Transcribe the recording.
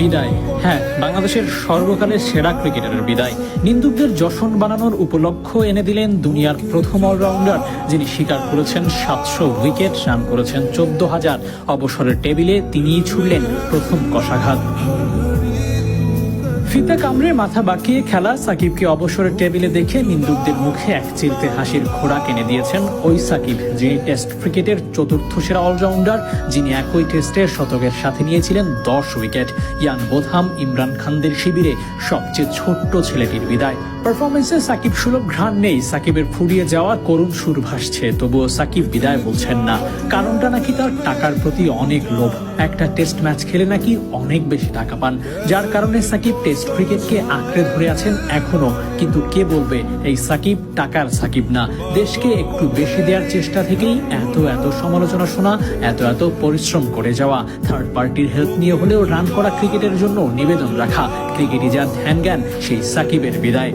বিদায়। হ্যাঁ, বাংলাদেশের সর্বকালের সেরা ক্রিকেটারের বিদায়। নিন্দুকদের যশন বানানোর উপলক্ষ এনে দিলেন দুনিয়ার প্রথম অলরাউন্ডার, যিনি শিকার করেছেন 700 উইকেট, রান করেছেন 14,000। অবসরের টেবিলে তিনিই ছুড়লেন প্রথম কষাঘাত। ফিতা কামড়ে মাথা বাঁকিয়ে খেলা সাকিবকে অবসরের টেবিলে দেখে নিন্দুকদের মুখে এক চিলতে হাসির খোরাক এনে দিয়েছেন ওই সাকিব, যিনি টেস্ট ক্রিকেটের চতুর্থ সেরা অলরাউন্ডার, যিনি একই টেস্টের শতকের সাথে নিয়েছিলেন 10 উইকেট। ইয়ান বোথাম, ইমরান খানদের শিবিরে সবচেয়ে ছোট্ট ছেলেটির বিদায়। পারফরমেন্সে সাকিব সুলভ ঘ্রাণ নেই, সাকিবের ফুরিয়ে যাওয়ার করুণ সুর ভাসছে, তবুও সাকিব বিদায় বলছেন না। কারণটা নাকি তার টাকার প্রতি অনেক লোভ। একটা টেস্ট ম্যাচ খেলে নাকি অনেক বেশি টাকা পান, যার কারণে সাকিব টেস্ট ক্রিকেটকে আঁকড়ে ধরে আছেন এখনো। কিন্তু কে বলবে এই সাকিব টাকার সাকিব না? দেশকে একটু বেশি দেওয়ার চেষ্টা থেকেই এত সমালোচনা শোনা, এত পরিশ্রম করে যাওয়া, থার্ড পার্টির হেল্প নিয়ে হলেও রান করা ক্রিকেটের জন্য নিবেদন রাখা, ক্রিকেটই যার ধ্যান জ্ঞান, সেই সাকিবের বিদায়।